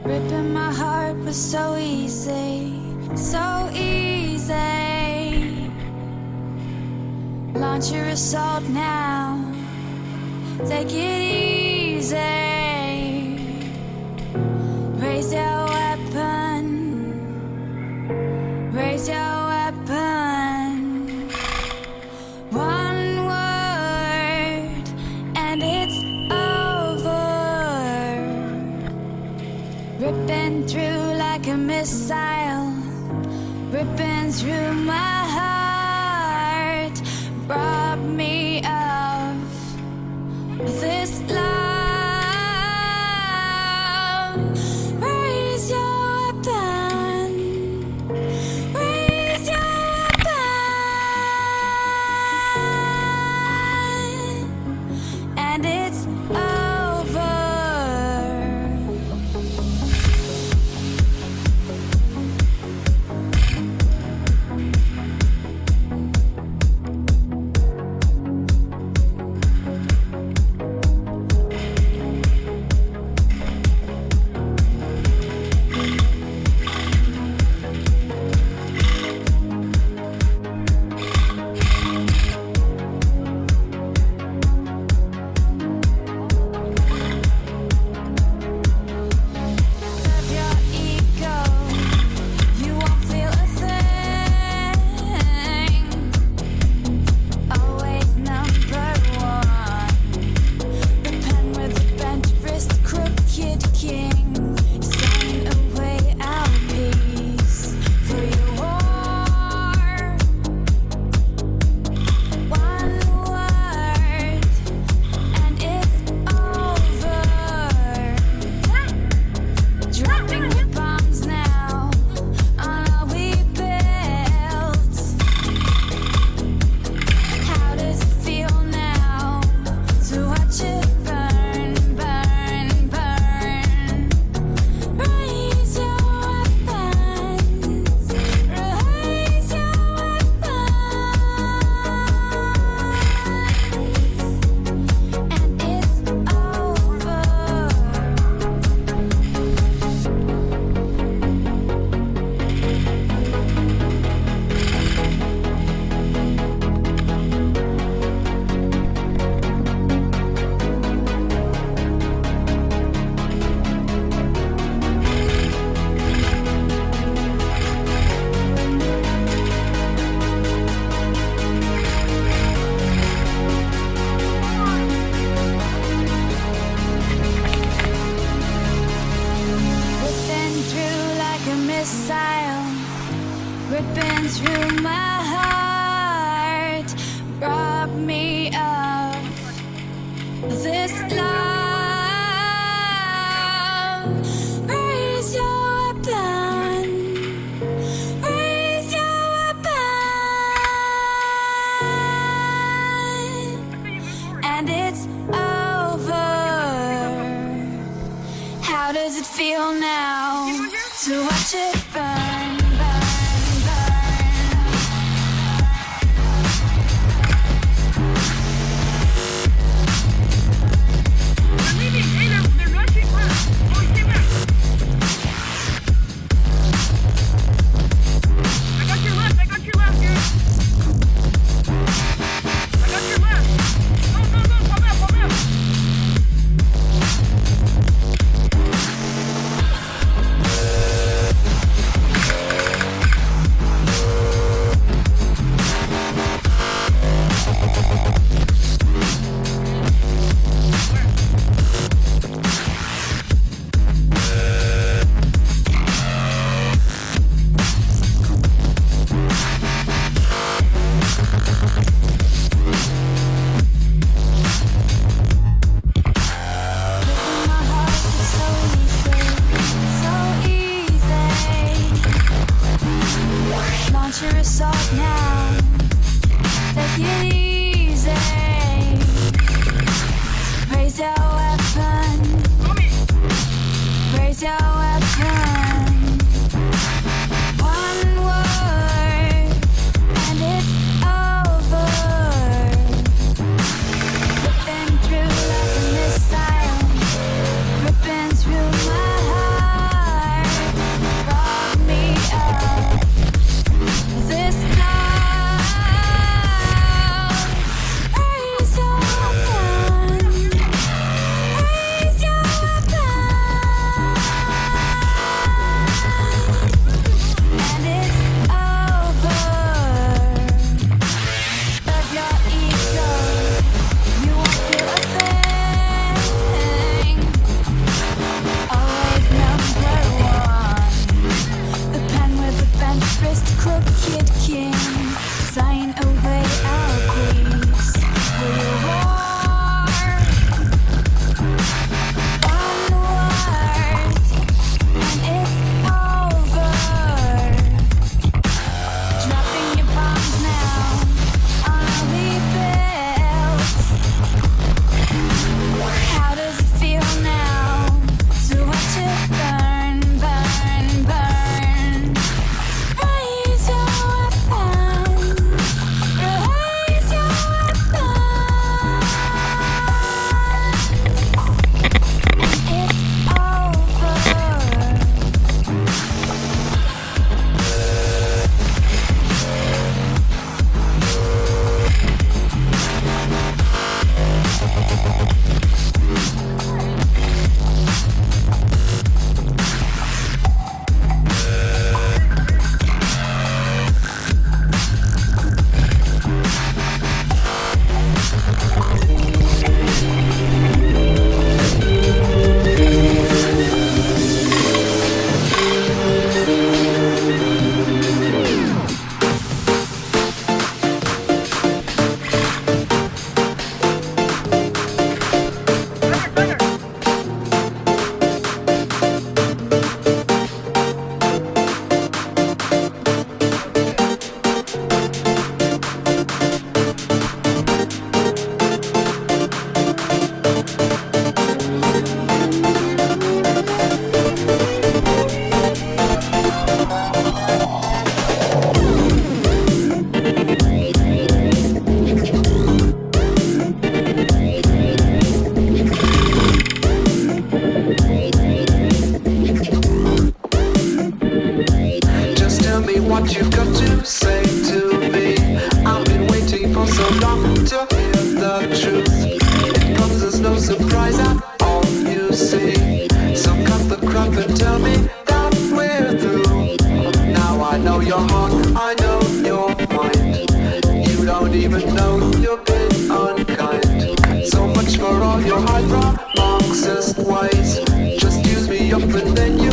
Ripping my heart was so easy, so easy. Launch your assault now, take it easy. Raise your weapon, raise your weapon. One word and it's over. Ripping through like a missile, ripping through my heart. Rob me of this love. Raise your weapon, raise your weapon, and it's over. Ripping through my heart, rob me of this love. Raise your weapon, raise your weapon, and it's over. How does it feel now to watch it burn? Launch your assault now, take it easy. Raise your weapon, raise your weapon. One word and it's over. Ripping through like a missile, ripping through my heart. what you've got to say to me. I've been waiting for so long to hear the truth. It comes as no surprise at all, you see. So cut the crap and tell me that we're through. Now I know your heart, I know your mind. You don't even know you've been unkind. So much for all your hyper Marxist ways. Just use me up and then you